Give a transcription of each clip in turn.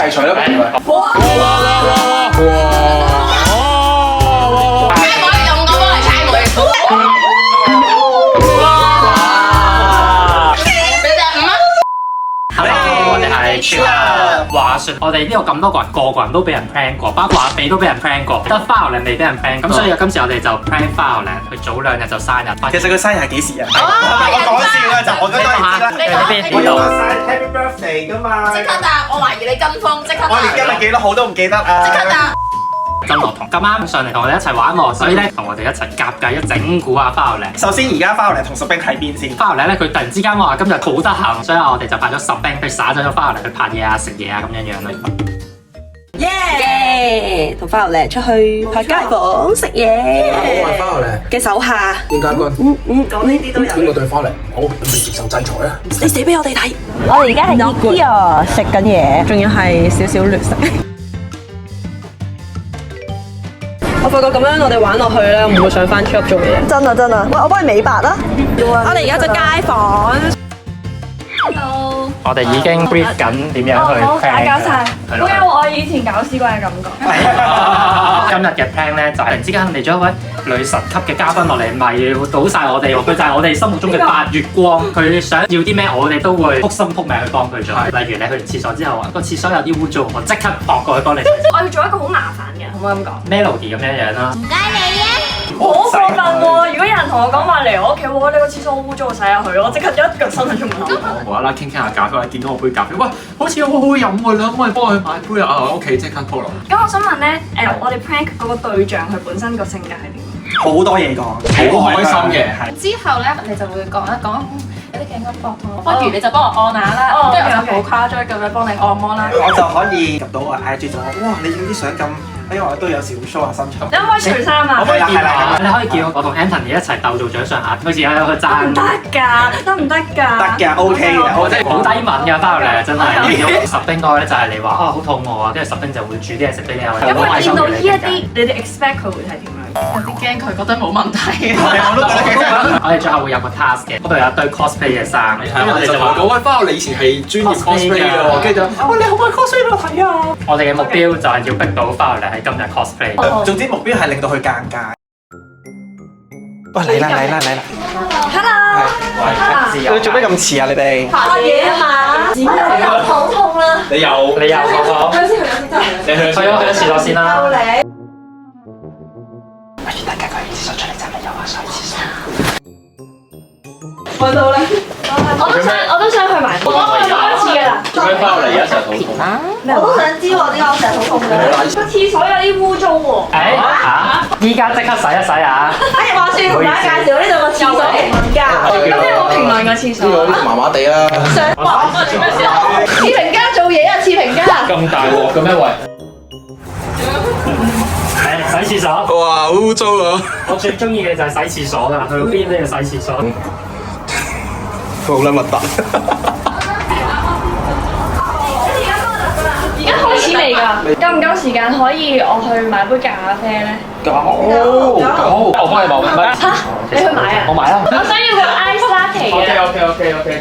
排除啦。哇！猜妹用我幫你猜妹。我哋係 Chill。話説我哋呢度咁多個人，個個人都俾人 plan 過，包括阿肥都俾人 plan 過，得 Violet 未俾人 plan。咁所以今次我哋就 plan Violet，佢早2日就生日。其實佢生日係幾時啊？我講笑啦，就我覺得當然知啦。你講我有話晒 Happy Birthday 㗎嘛。即刻答，我懷疑你跟風，即刻答。我連今日幾多號都唔記得啊！即刻答。真樂同咁啱上嚟同我哋一齊玩喎，所以咧同我哋一齊夾計一整蠱下 Violet。首先而家 Violet 同 Subin 喺邊先 ？Violet 咧佢突然之間話今日好得閒，所以我哋就派咗Subin去耍咗 Violet去拍嘢啊、食嘢啊咁樣樣啦。耶！同花牛咧出去拍街坊食嘢。我係花牛咧嘅手下。點解軍？講呢啲都有。邊個對花嚟？好，準備接受制裁啊！你死俾我哋睇。我哋而家係 Ikea 食緊嘢，仲要係少少劣食。我發覺咁樣我哋玩落去咧，唔會想翻 shop 做嘢。真啊真啊！喂，我幫你美白啦。我哋而家就街坊。我哋已經 brief 緊點樣去 plan 搞晒，好有我以前搞試過嘅感覺。今日嘅 plan 咧就係突然之間嚟咗一位女神級嘅嘉賓落嚟，迷倒晒我哋喎。佢就係我哋心目中嘅8月光。佢想要啲咩，我哋都會撲心撲命去幫佢做。例如你去完廁所之後啊，個廁所有啲污糟，我即刻撲過去幫你。我要做一個好麻煩嘅，可唔可以咁講 Melody 咁樣樣啦。唔該你啊！好過分喎！如果有人同我講話嚟我屋企，哇！你個廁所好污糟，我洗下佢，我即刻一腳伸喺出門口。無啦啦傾下咖啡，或者見到我杯咖啡，喂，好似好好飲喎，你可唔可以幫我去買杯啊？我屋企即刻 call 落。咁我想問咧，我哋 prank 嗰個對象佢本身個性格係點？好多嘢講，好開心嘅。之後咧，你就會講一講，有啲頸骨膊痛，不如你就幫我按下啦，跟住我就好誇張咁樣幫你按摩啦。我就可以入到我 IG 就話，哇！你要啲相咁，因為我都有時會 show 下身材。你可唔可以除衫啊？可以叫你可以叫我同 Anthony 一齊鬥做掌上壓，好似有去爭。唔得㗎，得唔得㗎？得嘅 OK 嘅，我真係好低敏㗎，Violet真係。Subin 嗰個咧就係你話啊好肚餓啊，跟住Subin就會煮啲嘢食俾你。咁佢見到呢一啲，你哋 expect 佢會係點樣？有啲驚佢覺得冇問題。我都覺得幾好。我哋最後會有個 task 嘅，嗰度有一堆 cosplay 嘅衫，跟住我哋就話講喂，花你以前係專業 cosplay 嘅喎，跟住就喂你可唔可以 cosplay 俾我睇啊？我哋嘅目標就係要逼到Violet喺今日 cosplay。總之目標係令到佢尷尬。喂，嚟啦嚟啦嚟啦 Hello， 你做咩咁遲啊？你哋拍嘢啊嘛，剪又肚痛啦。你有你有嗰個？去先，你去去咗廁所先啦。大家佢喺廁所出嚟真係有話上廁所。揾到啦！我都想去埋，我去咗一次㗎啦。做咩花嚟而家成日肚痛？我都想知喎，點解我成日肚痛嘅？個廁所有啲污糟喎。依家即刻洗一洗啊！話説同大家介紹呢度個廁所評論家。咁你有冇評論個廁所？呢個麻麻地啦。次評家做嘢啊，次評家。咁大鑊嘅咩喂？洗廁所。哇，好污糟啊！我最中意嘅就係洗廁所㗎，去到邊都要洗廁所。好撚核突。而家開始嚟㗎，夠唔夠時間可以我去買杯咖啡咧？好，我幫你買。嚇！你去買啊？我買啊。我想要個 ice latte 嘅。OK。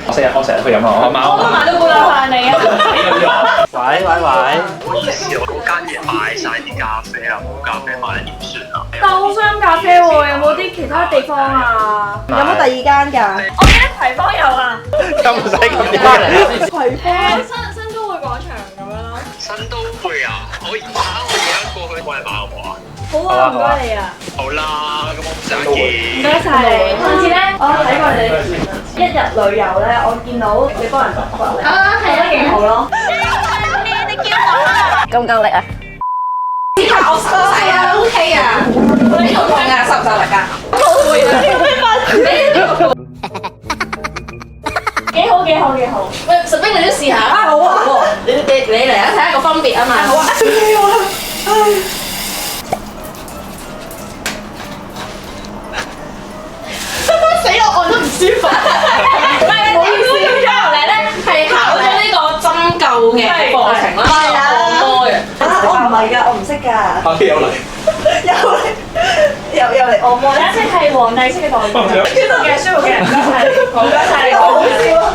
我成日去飲啊，我買。我都買到杯啦，飯你啊！喂，我意思我嗰間嘢買晒啲咖啡啊，冇咖啡買點算啊？但我好想飲咖啡喎，有冇啲其他地方啊？有冇第二間㗎？我記得葵芳有啊。咁唔使咁啲。葵芳新都會廣場咁樣咯。新都會啊！我而家過去幫你買好唔好啊？好啊，唔該你啊。好啦，咁我唔使見。唔該晒你。上次咧，我睇過你1日旅遊咧，我見到你幫人揼骨嚟，係得幾好咯。夠唔夠力啊？之後我收晒啊 ，OK 啊，你好痛啊，受唔受力啊？好攰啊！幾好。喂，Subin你都試下啊！好啊，你嚟啊，睇下個分別啊嘛。好啊。死我按得唔舒服。唔係啊，點解要用咗落嚟咧？係考咗呢個針灸嘅課程啦，按摩嘅。我唔係㗎，我唔識㗎。咖啡有嚟。又嚟按摩第一隻係皇帝式嘅代言，舒服嘅，唔該晒你，唔該晒你，好好笑啊！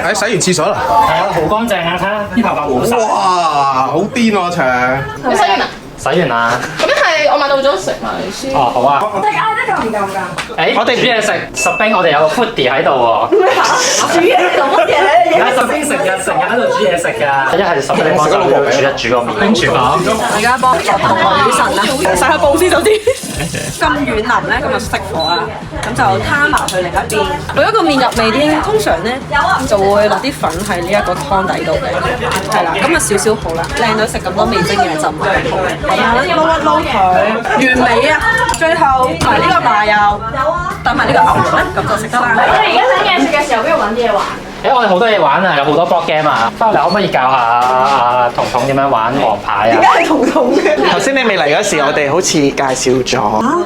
喺洗完廁所啦。係啊，好乾淨啊！睇下啲頭髮冇晒。哇，好癲喎長！你洗完啦？洗完啦。咁一係我買到咗食埋先。哦，好啊。得夠唔夠㗎？誒，我哋煮嘢食，十冰我哋有個 foodie 喺度喎。煮嘢食做乜嘢？而家十冰成日喺度煮嘢食㗎。一係十冰幫手煮個麵。冰廚房。而家幫同學女神啊，洗下布先首先。咁軟腍咧，咁就熄火啦，咁就攤埋去另一邊。為咗個麵入味啲，通常咧就會落啲粉喺呢一個湯底度嘅，係啦，咁啊少少好啦，靚到食咁多味精嘢浸埋，係啊，撈一撈佢，完美啊！最後埋呢個麻油，揼埋呢個牛肉咧，咁就食得啦。我哋而家等嘢食嘅時候，不如揾啲嘢玩。我哋好多嘢玩啊，有好多 board game 啊。翻嚟可唔可以教下彤彤點樣玩王牌啊？係彤彤嘅。頭先你未嚟嗰時，我哋好似介紹咗。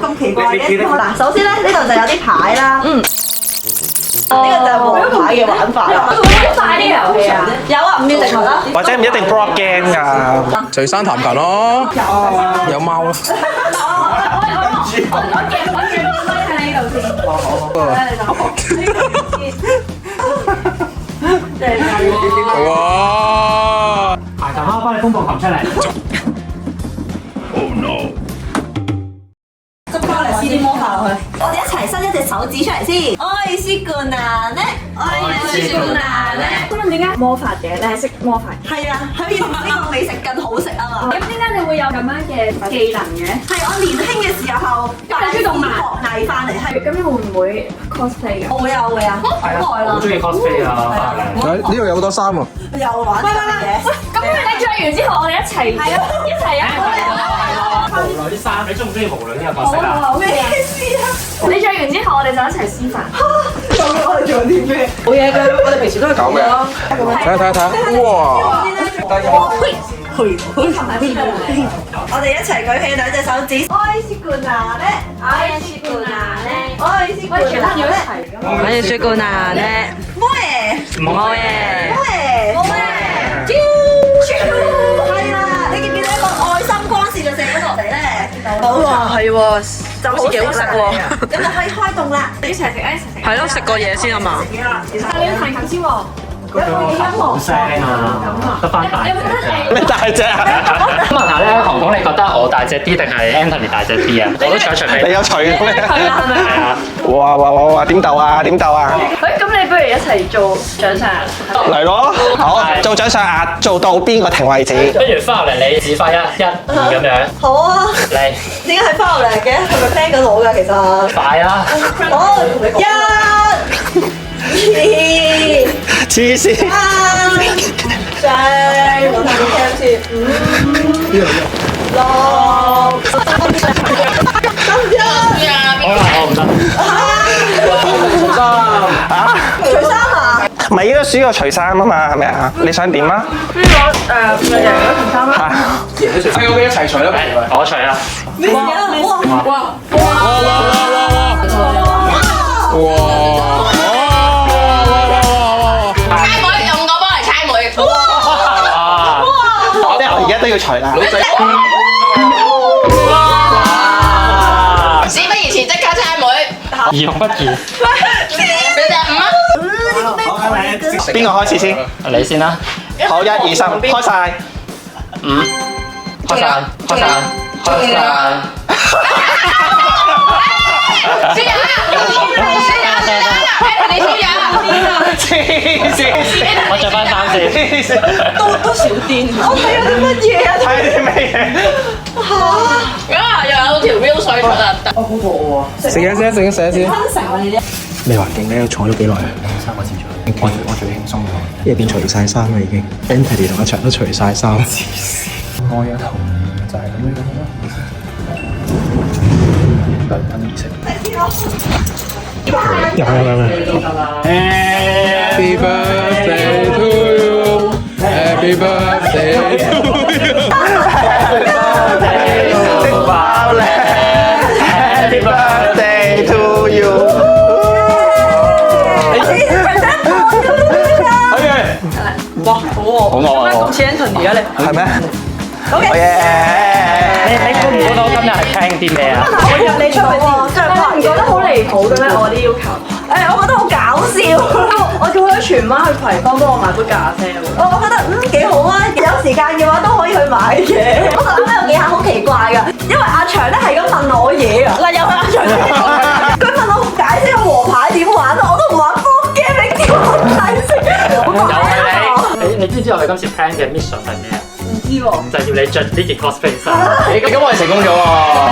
咁奇怪嘅。嗱，首先咧呢度就有啲牌啦。呢個就係王牌嘅玩法啦。快啲遊戲啊！有啊，5秒直頭啦。或者唔一定 board game 㗎。隨山談琴咯，有貓咯。我夾喺呢度先。哇！排球貓幫你風暴琴出嚟。執翻嚟試啲魔法落去。我哋一齊伸一隻手指出嚟先。愛是困難咧，愛是困難咧。咁樣點解魔法嘅？你係識魔法？係啊，可以同呢個美食更好食啊嘛。咁點解你會有咁樣嘅技能嘅？係我年輕嘅時候你中意動漫學藝翻嚟。係咁你會唔會 cosplay 㗎？我會啊，我會啊，好耐啦。好中意 cosplay 啊！呢度有好多衫喎。又玩呢樣嘢。咁你着完之後，我哋一齊係啊，一齊啊！無女啲衫，你中唔中意無女呢個角色啊？咩事啊？你着完之後，我哋就一齊施法。究竟我哋做緊啲咩？冇嘢嘅，我哋平時都係咁嘅咯。睇，哇！我哋一齊舉起兩隻手指。愛是困難咧，愛是困難咧，愛是困難咧。我哋最困難咧，冇嘢，冇嘢。冇嘢，冇嘢。係啦，你見唔見到一個愛心光線就射咗落嚟咧？哇係喎，就好幾好食喎。咁就可以開動啦。一齊食啊！一齊食。係咯，食個嘢先啊嘛。但你要彈琴先喎。好聲啊！得翻大隻。咩大隻啊？問下咧，彤彤你覺得我大隻啲定係 Anthony 大隻啲啊？我都除除你有除嘅咩？係啊，係咪？係啊。哇！點鬥啊？點鬥啊？咁你不如一齊做掌上壓。嚟咯！好，做掌上壓，做到邊個停為止？不如翻落嚟你指揮一二咁樣。好啊。嚟。點解係翻落嚟嘅？係咪 plan 緊我㗎？其實。快啦！好，1、2、黐線！3、4，我睇下先，5、6、好啦，我唔得。除衫啊！咪應該輸個除衫啊嘛，係咪啊？你想點啊？輸咗贏咗除衫啦。係，OK，一齊除啦。我除啦。猜妹用我幫嚟猜妹。我而家都要除啦。事不宜遲，即刻猜妹。兒童不宜。你哋5啊？邊個開始先？你先啦。好，1、2、3，開晒。5。開晒。開晒。開晒。輸人啦！你輸人！黐線！我着翻衫先。都少癲。我睇有啲乜嘢啊？睇啲咩嘢？咁啊，又有條 view 水出啊！食嘢先，食嘢先。未環境咧，坐咗幾耐啊？3個字左右。我最輕鬆咗，因為變除晒衫啦已經。Anthony 同阿長都除晒衫。我有頭就係咁樣咯。來賓儀式。有。Happy birthday to you. Happy birthday to you. Happy birthday to you。哇，好喎。好餓咁似 Anthony 啊你。係咩？好嘅。你估唔估到今日係聽啲咩啊？我約你出去先，真係唔覺得好離譜嘅咩？我啲要求。我覺得好搞笑。我叫佢全媽去葵芳幫我買杯咖啡喎。我覺得幾好啊！有時間嘅話都可以去買嘅。不過啱啱有幾下好奇怪㗎，因為阿祥咧係咁問我嘢啊。嗱，又係阿祥佢問我解釋個和牌點玩啊，我都唔玩波 game，你叫我解釋。你知唔知我哋今次 plan 嘅 mission 係咩啊？唔知喎。就係要你着呢件 cosplay 衫。咁我哋成功咗喎。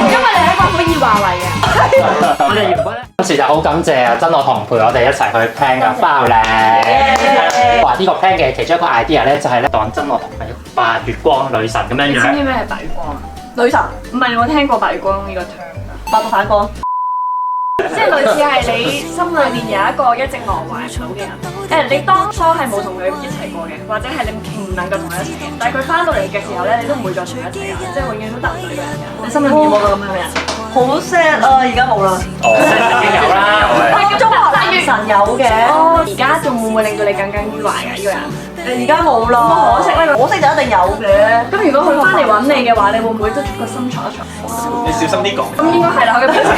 因為你係一個好易華為嘅。我哋原本咧，今次就好感謝啊真我同陪我哋一齊去 plan 嘅包咧。話呢個 plan 嘅其中一個 idea 咧，就係咧當真我同係白月光女神咁樣你知唔知樣。咩係白月光啊？女神唔係，你有冇聽過白月光呢個 term 㗎？白到反光。即係類似係你心裏面有一個一直忘懷唔到嘅人，你當初係冇同佢一齊過嘅，或者係你唔能夠同佢一齊嘅，但係佢翻到嚟嘅時候咧，你都唔會再同佢一齊㗎，即係永遠都得唔到呢個人㗎。你心裏面有冇個咁樣嘅人？好 sad 啊！而家冇啦。已經有啦。中學男神有嘅。哦，而家仲會唔會令到你耿耿於懷㗎？呢個人？而家冇啦。可惜咧，可惜就一定有嘅。咁如果佢翻嚟揾你嘅話，你會唔會都個心坐一坐？你小心啲講。咁應該係啦，佢嘅表情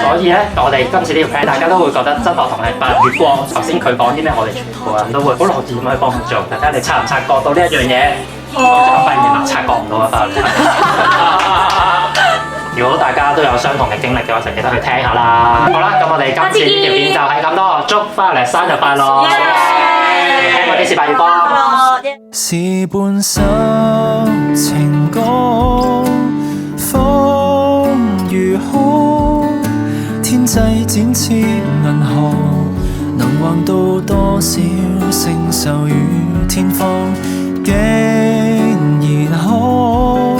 所以咧，我哋今次呢個 plan，大家都會覺得真我同係白月光。頭先佢講啲咩，我哋全部人都會好樂意咁去幫佢做。睇下你察唔察覺到呢一樣嘢？我就發現啦，察覺唔到啊！如果大家都有相同嘅經歷嘅話，就記得去聽下啦。好啦，咁我哋今次呢條片就係咁多，祝花嚟生日快樂！聽過幾時白月光？是半首情歌，風如空，天際展翅銀河，能橫到多少星宿與天荒，竟然可